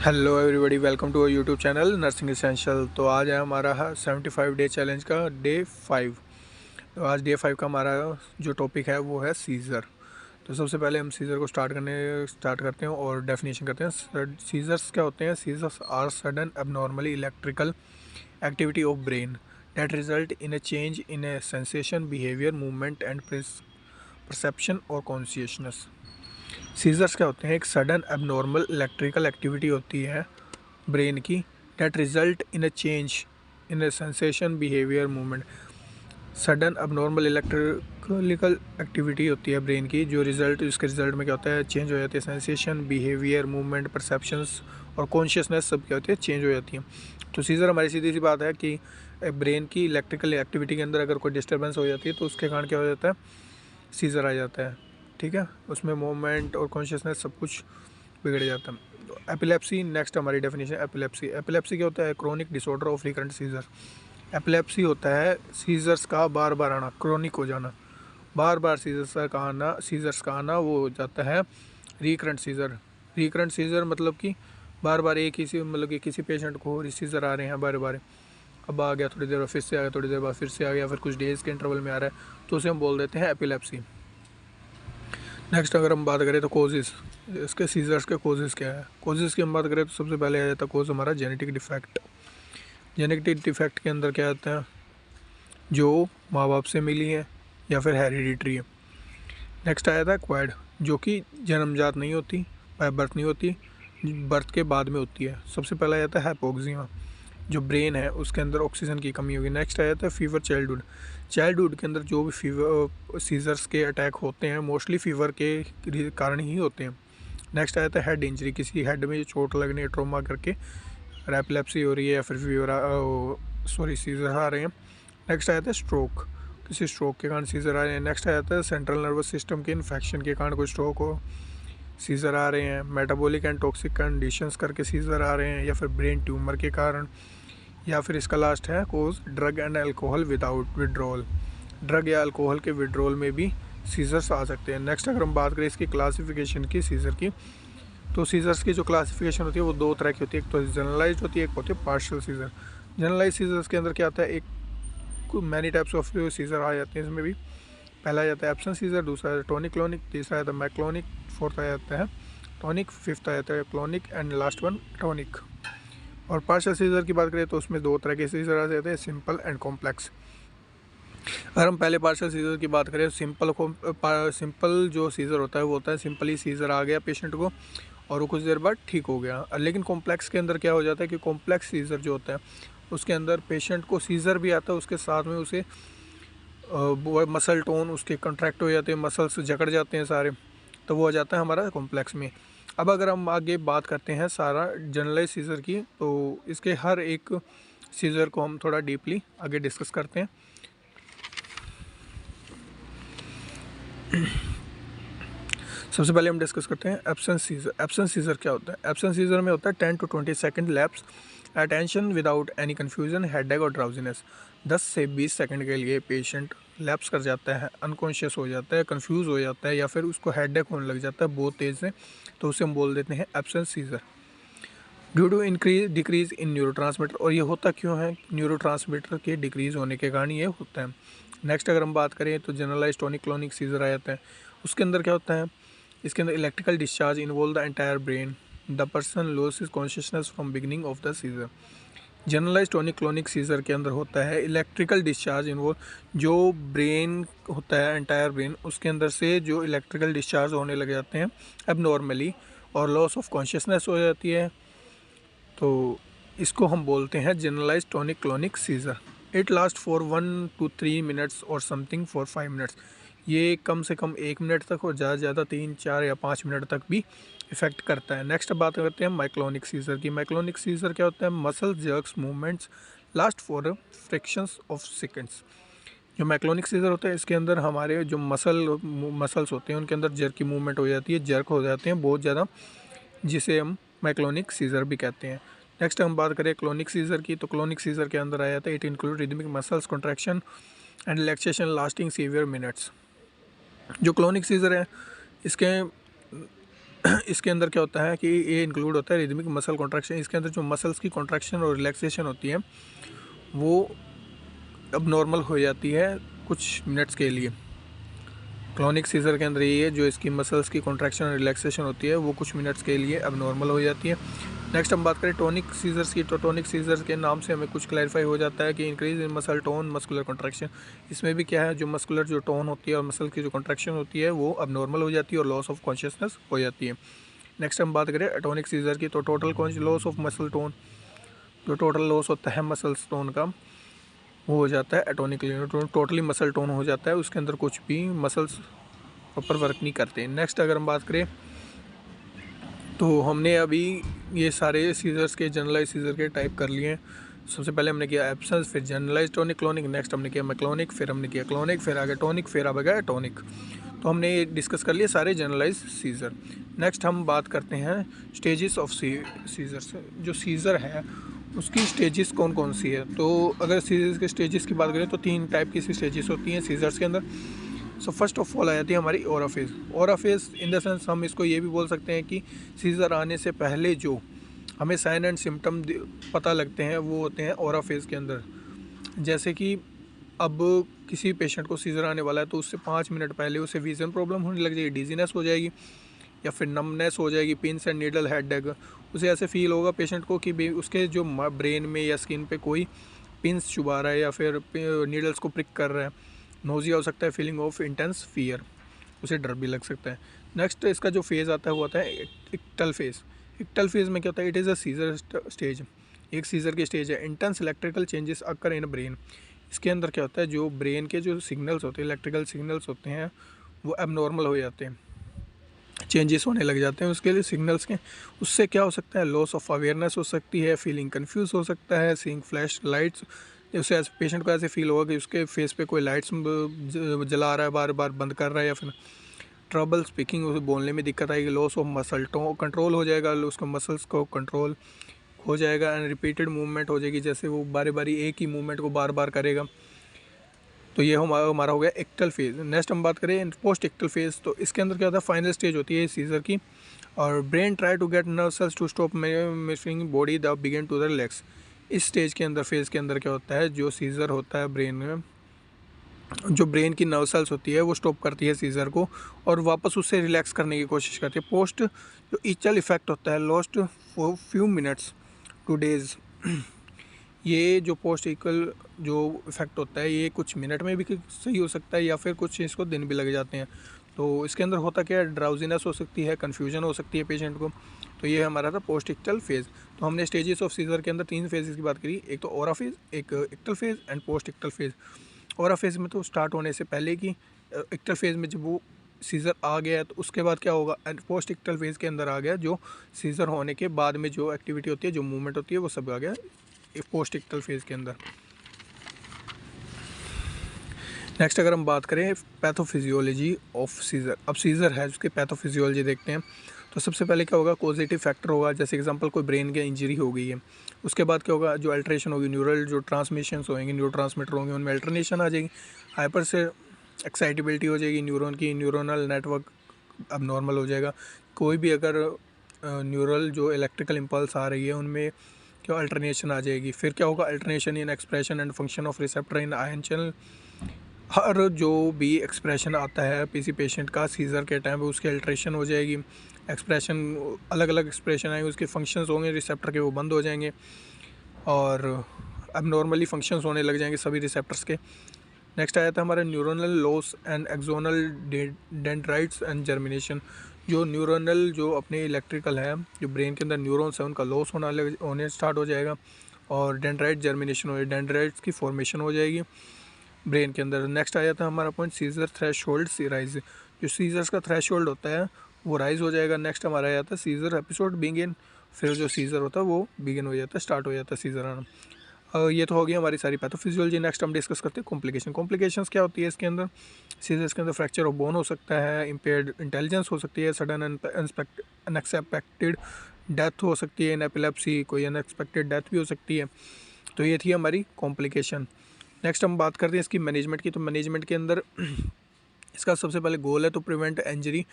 Hello everybody, welcome to our YouTube channel nursing essential. तो आज है हमारा 75 डे चैलेंज का डे 5। तो आज डे 5 का हमारा जो टॉपिक है वो है सीज़र। तो सबसे पहले हम सीज़र को स्टार्ट करते हैं और डेफिनेशन करते हैं। सीज़र्स क्या होते हैं? Seizures are sudden abnormally electrical activity of brain that result in a change in a sensation, behaviour, movement and perception और कॉन्शियसनेस। सीजर्स क्या होते हैं? एक सडन एबनॉर्मल इलेक्ट्रिकल एक्टिविटी होती है ब्रेन की that result in a change in a sensation, behaviour, movement. Sudden abnormal electrical activity होती है ब्रेन की जो इसके रिजल्ट में क्या होता है? चेंज हो जाती है सेंसेशन, बिहेवियर, मूवमेंट, परसेप्शंस और कॉन्शियसनेस सब क्या होती है? चेंज हो जाती है। तो सीजर हमारी सीधी सी बात है कि ब्रेन की इलेक्ट्रिकल एक्टिविटी के अंदर अगर कोई डिस्टर्बेंस हो जाती है तो उसके कारण क्या हो जाता है? सीज़र आ जाता है। ठीक है, उसमें मूवमेंट और कॉन्शियसनेस सब कुछ बिगड़ जाता है। तो एपिलेप्सी नेक्स्ट हमारी डेफिनेशन। एपिलेप्सी क्या होता है? Chronic disorder of recurrent seizure. Epilepsy होता है सीजर्स का बार बार आना, क्रोनिक हो जाना, बार बार सीजर्स का आना वो हो जाता है रिकरेंट सीजर। रिकरेंट सीजर मतलब कि बार बार एक ही मतलब कि किसी पेशेंट को सीजर आ रहे हैं बार बार, अब आ गया थोड़ी देर बाद फिर से आ गया, थोड़ी देर बाद फिर से आ गया, फिर कुछ डेज़ के इंटरवल में आ रहा है, तो उसे हम बोल देते हैं एपिलेप्सी। नेक्स्ट अगर हम बात करें तो कोजेज़, इसके सीजर्स के कोजेज़ क्या है? कोजेज़ की हम बात करें तो सबसे पहले आ जाता है कोज हमारा जेनेटिक डिफेक्ट। जेनेटिक डिफेक्ट के अंदर क्या आता है? जो माँ बाप से मिली है या फिर हेरिडिटरी है। नेक्स्ट आया था क्वाड, जो कि जन्मजात नहीं होती, बाय बर्थ नहीं होती, बर्थ के बाद में होती है। सबसे पहला आता है हाइपोक्सिया, जो ब्रेन है उसके अंदर ऑक्सीजन की कमी होगी। नेक्स्ट आया था फीवर चाइल्डहुड के अंदर जो भी फीवर सीजर्स के अटैक होते हैं मोस्टली फीवर के कारण ही होते हैं। नेक्स्ट आया था हेड इंजरी, किसी हेड में चोट लगने, ट्रॉमा करके एपिलेप्सी हो रही है या फिर सीजर आ रहे हैं। नेक्स्ट आया था स्ट्रोक, किसी स्ट्रोक के कारण सीजर आ रहे हैं। नेक्स्ट आया था सेंट्रल नर्वस सिस्टम के इन्फेक्शन के कारण कोई स्ट्रोक हो, सीज़र आ रहे हैं। मेटाबॉलिक एंड टॉक्सिक कंडीशंस करके सीज़र आ रहे हैं, या फिर ब्रेन ट्यूमर के कारण, या फिर इसका लास्ट है cause drug and alcohol without withdrawal. Drug या अल्कोहल के विड्रॉल में भी सीजर्स आ सकते हैं। नेक्स्ट अगर हम बात करें इसकी क्लासिफिकेशन की सीजर की, तो सीजर्स की जो क्लासिफिकेशन होती है वो दो तरह की होती है। एक तो जनरलाइज होती है, एक होती है पार्शियल सीजर। जनरलाइज सीजर्स के अंदर क्या आता है? एक मैनी टाइप्स ऑफ सीजर आ जाते हैं इसमें भी। पहला आ जाता है एब्सेंट सीजर, दूसरा आता है टोनिक क्लोनिक, तीसरा आता है मैक्लोनिक, फोर्थ आ जाता है टॉनिक, फिफ्थ आ जाता है clonic and last one tonic. और पार्शियल सीजर की बात करें तो उसमें दो तरह के सीजर आ जाते हैं, सिंपल एंड कॉम्प्लेक्स। अगर हम पहले पार्शियल सीजर की बात करें, सिंपल जो सीजर होता है वो होता है सिंपली सीजर आ गया पेशेंट को और वो कुछ देर बाद ठीक हो गया। लेकिन कॉम्प्लेक्स के अंदर क्या हो जाता है कि कॉम्प्लेक्स सीजर जो होता है उसके अंदर पेशेंट को सीजर भी आता है, उसके साथ में उसे मसल टोन उसके कंट्रैक्ट हो जाते हैं, मसल्स जकड़ जाते हैं सारे, तो वो आ जाता है हमारा कॉम्प्लेक्स में। अब अगर हम आगे बात करते हैं सारा जनरलाइज सीजर की, तो इसके हर एक सीजर को हम थोड़ा डीपली आगे डिस्कस करते हैं। सबसे पहले हम डिस्कस करते हैं एब्सेंस सीजर। एब्सेंस सीजर क्या होता है? एब्सेंस सीजर में होता है 10 to 20 second lapse attention without any confusion, headache और ड्राउजीनेस। 10 से 20 सेकंड के लिए पेशेंट लैप्स कर जाता है, अनकॉन्शियस हो जाता है, कंफ्यूज हो जाता है, या फिर उसको हेडेक होने लग जाता है बहुत तेज़ से, तो उसे हम बोल देते हैं absence seizure. Due to decrease in neurotransmitter, और ये होता क्यों है? न्यूरोट्रांसमीटर के डिक्रीज होने के कारण ये होता है। नेक्स्ट अगर हम बात करें तो जनरलाइज टोनिक क्लोनिक सीजर आ जाता है। उसके अंदर क्या होता है? इसके अंदर electrical discharge involve the entire brain, the person losses consciousness from beginning of the seizure. Generalize tonic clonic seizure के अंदर होता है इलेक्ट्रिकल डिस्चार्ज इन्वॉल्व, जो ब्रेन होता है एंटायर ब्रेन, उसके अंदर से जो इलेक्ट्रिकल डिस्चार्ज होने लग जाते हैं अब नॉर्मली, और लॉस ऑफ कॉन्शियसनेस हो जाती है, तो इसको हम बोलते हैं generalize tonic clonic seizure. It last for 1 to 3 minutes और समथिंग फॉर 5 मिनट्स। ये कम से कम 1 मिनट तक और ज़्यादा से ज़्यादा 3, 4 या 5 मिनट तक भी इफ़ेक्ट करता है। नेक्स्ट बात करते हैं माइक्लोनिक सीजर की। माइक्लोनिक सीजर क्या होता है? Muscle jerks movements last for fractions of seconds. जो माइक्लोनिक सीजर होता है इसके अंदर हमारे जो मसल्स होते हैं उनके अंदर जर्क की मूवमेंट हो जाती है, जर्क हो जाते हैं बहुत ज़्यादा, जिसे हम माइक्लोनिक सीजर भी कहते हैं। नेक्स्ट हम बात करें क्लोनिक सीजर की, तो क्लोनिक सीजर के अंदर आया था it include rhythmic muscles contraction and relaxation lasting severe minutes. जो क्लोनिक सीजर है इसके इसके अंदर क्या होता है कि ये इंक्लूड होता है रिदमिक मसल कॉन्ट्रैक्शन। इसके अंदर जो मसल्स की कॉन्ट्रैक्शन और रिलैक्सेशन होती है वो अब नॉर्मल हो जाती है कुछ मिनट्स के लिए। क्लॉनिक सीजर के अंदर ये है, जो इसकी मसल्स की कॉन्ट्रैक्शन और रिलैक्सेशन होती है वो कुछ मिनट्स के लिए अब नॉर्मल हो जाती है। नेक्स्ट हम बात करें टोनिक सीजर्स की, तो टोनिक सीजर्स के नाम से हमें कुछ क्लैरिफाई हो जाता है कि increase in muscle tone muscular contraction. इसमें भी क्या है, जो मस्कुलर जो टोन होती है और मसल की जो कॉन्ट्रैक्शन होती है वो अब नॉर्मल हो जाती है और लॉस ऑफ कॉन्शियसनेस हो जाती है। नेक्स्ट हम बात करें एटोनिक सीजर की, तो total loss of muscle tone, जो टोटल लॉस होता है मसल्स टोन का वो हो जाता है एटोनिक, टोटली मसल टोन हो जाता है, उसके अंदर कुछ भी मसल्स प्रॉपर वर्क नहीं करते। नेक्स्ट अगर हम बात करें तो हमने अभी ये सारे सीजर्स के जनरलाइज सीजर के टाइप कर लिए हैं। सबसे पहले हमने किया एब्सेंस, फिर जनरलाइज टोनिक क्लोनिक, नेक्स्ट हमने किया मैक्लोनिक, फिर हमने किया क्लोनिक, फिर आगे टोनिक, फिर आ गया टोनिक। तो हमने ये डिस्कस कर लिए सारे जनरलाइज सीजर। नेक्स्ट हम बात करते हैं स्टेजेस ऑफ सीजर्स। जो सीजर है उसकी स्टेजेस कौन कौन सी है, तो अगर सीजर्स के स्टेजेस की बात करें तो 3 टाइप की स्टेजेस होती हैं सीजर्स के अंदर। सो फर्स्ट ऑफ ऑल आ जाती है हमारी aura phase. Aura phase in the sense हम इसको ये भी बोल सकते हैं कि सीजर आने से पहले जो हमें साइन एंड सिम्टम पता लगते हैं वो होते हैं ओरा फेज के अंदर। जैसे कि अब किसी पेशेंट को सीजर आने वाला है तो उससे 5 मिनट पहले उसे विजन प्रॉब्लम होने लग जाएगी, डिजीनेस हो जाएगी या फिर नमनेस हो जाएगी, पिंस एंड नीडल हेडेक। उसे ऐसे फील होगा पेशेंट को कि उसके जो ब्रेन में या स्किन पे कोई पिंस चुभा रहा है या फिर नीडल्स को प्रिक कर रहा है। नोजिया हो सकता है, फीलिंग ऑफ इंटेंस फियर, उसे डर भी लग सकता है। नेक्स्ट इसका जो फेज़ आता है वो आता है इक्टल फेज़। इक्टल फेज़ में क्या होता है, it is a seizure stage, एक सीजर की स्टेज है। Intense electrical changes occur in brain. इसके अंदर क्या होता है, जो ब्रेन के जो सिग्नल्स होते हैं, इलेक्ट्रिकल सिग्नल्स होते हैं वो एबनॉर्मल हो जाते हैं, चेंजेस होने लग जाते हैं उसके लिए सिग्नल्स के। उससे क्या हो सकता है, लॉस ऑफ अवेयरनेस हो सकती है, फीलिंग कंफ्यूज हो सकता है, सीइंग फ्लैश लाइट्स। उसे ऐसे पेशेंट को ऐसे फील होगा कि उसके फेस पे कोई लाइट्स जला रहा है, बार बार बंद कर रहा है, या फिर ट्रबल स्पीकिंग, उसे बोलने में दिक्कत आएगी। लॉस ऑफ मसल कंट्रोल हो जाएगा, उसको मसल्स को कंट्रोल हो जाएगा। एंड रिपीटेड मूवमेंट हो जाएगी, जैसे वो बारी बारी एक ही मूवमेंट को बार बार करेगा। तो ये हमारा हो गया एक्टल फेज़। नेक्स्ट हम बात करें पोस्ट एक्टल फेज़, तो इसके अंदर क्या होता है, फाइनल स्टेज होती है सीजर की, और brain try to get nerve cells to stop missing body the begin to the relax. इस स्टेज के अंदर फेज़ के अंदर क्या होता है, जो सीजर होता है ब्रेन में, जो ब्रेन की नर्व सेल्स होती है वो स्टॉप करती है सीजर को और वापस उससे रिलैक्स करने की कोशिश करती है। पोस्ट जो इचल इफेक्ट होता है, lost for few minutes two days. ये जो पोस्ट इक्वल जो इफेक्ट होता है ये कुछ मिनट में भी सही हो सकता है या फिर कुछ इसको दिन भी लग जाते हैं। तो इसके अंदर होता क्या है, ड्राउजीनेस हो सकती है, कन्फ्यूजन हो सकती है पेशेंट को। तो ये हमारा था पोस्ट इक्टल फेज़। तो हमने स्टेजेस ऑफ सीजर के अंदर 3 फेजेस की बात करी, एक तो ओरा फेज़, एक ictal phase and post ictal phase. Aura phase में तो स्टार्ट होने से पहले की, इक्टल फेज़ में जब वो सीज़र आ गया तो उसके बाद क्या होगा, एंड पोस्ट इक्टल फेज़ के अंदर आ गया जो सीज़र होने के बाद में जो एक्टिविटी होती है, जो मूवमेंट होती है, वो सब आ गया पोस्ट इक्टल फेज़ के अंदर। नेक्स्ट अगर हम बात करें पैथोफिजियोलॉजी ऑफ सीज़र, अब सीज़र है उसके पैथोफिजियोलॉजी देखते हैं। तो सबसे पहले क्या होगा, कॉजेटिव फैक्टर होगा, जैसे एग्जांपल कोई ब्रेन की इंजरी हो गई है, उसके बाद क्या होगा, जो अल्ट्रेशन होगी, न्यूरल जो ट्रांसमिशंस होंगे, न्यूरो ट्रांसमीटर होंगे, उनमें अल्टरनेशन आ जाएगी, हाइपर से एक्साइटेबिलिटी हो जाएगी न्यूरॉन की, न्यूरोनल नेटवर्क अब नॉर्मल हो जाएगा। कोई भी अगर न्यूरल जो इलेक्ट्रिकल इम्पल्स आ रही है उनमें क्या अल्टरनेशन आ जाएगी। फिर क्या होगा, alternation in expression and function of receptor in ion channel. हर जो भी एक्सप्रेशन आता है किसी पेशेंट का सीज़र के टाइम पे उसकी अल्ट्रेशन हो जाएगी, एक्सप्रेशन अलग अलग एक्सप्रेशन आएंगे, उसके फंक्शंस होंगे रिसेप्टर के, वो बंद हो जाएंगे और अब नॉर्मली फंक्शंस होने लग जाएंगे सभी रिसेप्टर्स के। नेक्स्ट आया था हमारा neuronal loss and axonal dendrites and germination. जो न्यूरोनल जो अपने इलेक्ट्रिकल है, जो ब्रेन के अंदर न्यूरॉन्स है, उनका लॉस होने स्टार्ट हो जाएगा और डेंड्राइट जर्मिनेशन हो जाएगी, डेंड्राइट्स की फॉर्मेशन हो जाएगी ब्रेन के अंदर। नेक्स्ट आया था हमारा पॉइंट सीजर थ्रेशोल्ड राइज, जो सीजर्स का थ्रेशोल्ड होता है वो राइज हो जाएगा। नेक्स्ट हमारा आया था सीजर एपिसोड बिगिन, फिर जो सीजर होता है वो बिगिन हो जाता है, स्टार्ट हो जाता है सीजर आना। ये तो हो गई हमारी सारी पैथोफिजियोलॉजी। नेक्स्ट हम डिस्कस करते हैं कॉम्प्लिकेशन। कॉम्प्लिकेशंस क्या होती है इसके अंदर, सीजर्स के अंदर फ्रैक्चर ऑफ बोन हो सकता है, इम्पेयर्ड इंटेलिजेंस हो सकती है, सडन अनएक्सपेक्टेड डेथ हो सकती है, इन एपिलेप्सी कोई अनएक्सपेक्टेड डेथ भी हो सकती है। तो ये थी हमारी कॉम्प्लिकेशन। नेक्स्ट हम बात करते हैं इसकी मैनेजमेंट की। तो मैनेजमेंट के अंदर इसका सबसे पहले गोल है तो prevent injury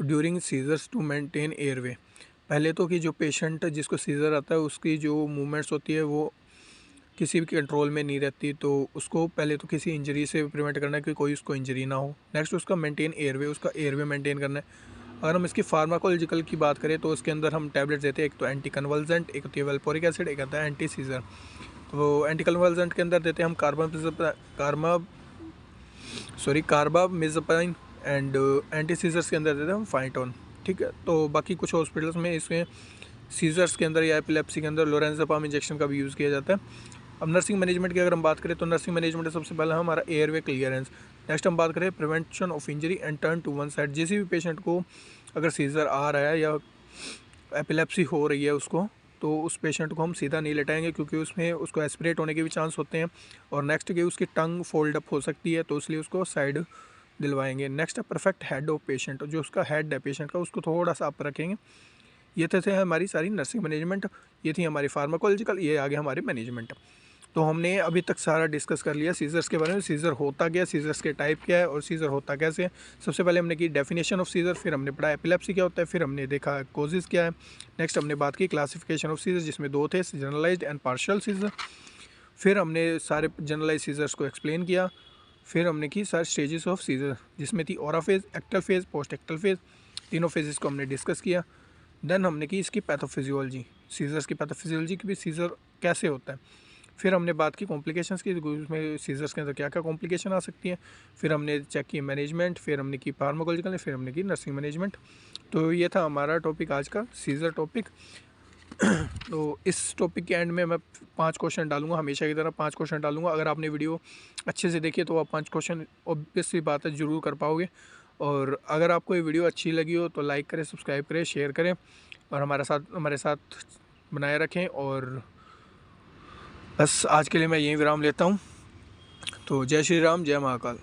during seizures to maintain airway. पहले तो कि जो पेशेंट जिसको सीज़र आता है उसकी जो मूवमेंट्स होती है वो किसी भी कंट्रोल में नहीं रहती, तो उसको पहले तो किसी इंजरी से प्रिवेंट करना है कि कोई उसको इंजरी ना हो। नेक्स्ट उसका मेंटेन एयरवे, उसका एयरवे मेंटेन करना है। अगर हम इसकी फार्माकोलॉजिकल की बात करें तो उसके अंदर हम टैबलेट्स देते हैं, एक तो एंटी कन्वल्जेंट, एक होती है वेल्पोरिक एसिड, एक आता है एंटी सीजर। तो एंटी कन्वल्जेंट के अंदर देते हैं हम कार्बामिज़ापाइन एंड एंटी सीजर्स के अंदर देते हैं हम फाइटोन। ठीक है, तो बाकी कुछ हॉस्पिटल्स में इसमें सीजर्स के अंदर या एपिलेप्सी के अंदर लोरेंज़ेपाम इंजेक्शन का भी यूज़ किया जाता है। अब नर्सिंग मैनेजमेंट की अगर हम बात करें तो नर्सिंग मैनेजमेंट सबसे पहला हमारा एयरवे क्लियरेंस। नेक्स्ट हम बात करें prevention of injury and turn to one side. जिस भी पेशेंट को अगर सीजर आ रहा है या एपिलेप्सी हो रही है उसको, तो उस पेशेंट को हम सीधा नहीं लेटाएंगे क्योंकि उसमें उसको एस्पिरेट होने के भी चांस होते हैं, और नेक्स्ट कि उसकी टंग फोल्ड अप हो सकती है, तो इसलिए उसको साइड दिलवाएंगे। नेक्स्ट है परफेक्ट हेड ऑफ पेशेंट, जो उसका हेड है पेशेंट का उसको थोड़ा सा अप रखेंगे। ये थे हमारी सारी नर्सिंग मैनेजमेंट, ये थी हमारी फार्माकोलॉजिकल, ये आगे हमारी मैनेजमेंट। तो हमने अभी तक सारा डिस्कस कर लिया सीजर्स के बारे में, सीजर होता क्या, सीजर्स के टाइप क्या है और सीजर होता कैसे। सबसे पहले हमने की डेफिनेशन ऑफ सीजर, फिर हमने पढ़ा एपिलेप्सी क्या होता है, फिर हमने देखा कोजेज़ क्या है। नेक्स्ट हमने बात की क्लासिफिकेशन ऑफ सीजर जिसमें दो थे, जनरलाइज्ड एंड पार्शियल सीजर। फिर हमने सारे जनरलाइज सीजर्स को एक्सप्लेन किया। फिर हमने की सारे स्टेजेस ऑफ सीजर जिसमें थी ओरा फेज, एक्टल फेज, पोस्ट एक्टल फेज, तीनों फेजेस को हमने डिस्कस किया। देन हमने की इसकी पैथोफिजियोलॉजी, सीजर्स की पैथोफिजियोलॉजी की भी, सीजर कैसे होता है। फिर हमने बात की कॉम्प्लिकेशंस की, उसमें सीजर्स के अंदर क्या क्या कॉम्प्लिकेशन आ सकती हैं। फिर हमने चेक की मैनेजमेंट, फिर हमने की फार्माकोलॉजिकल, फिर हमने की नर्सिंग मैनेजमेंट। तो ये था हमारा टॉपिक आज का, सीजर टॉपिक। तो इस टॉपिक के एंड में मैं 5 क्वेश्चन डालूंगा, हमेशा की तरह 5 क्वेश्चन डालूंगा। अगर आपने वीडियो अच्छे से देखी तो आप 5 क्वेश्चन ऑब्वियसली बात है ज़रूर कर पाओगे। और अगर आपको ये वीडियो अच्छी लगी हो तो लाइक करें, सब्सक्राइब करें, शेयर करें और हमारे साथ बनाए रखें। और बस आज के लिए मैं यहीं विराम लेता हूँ। तो जय श्री राम, जय महाकाल।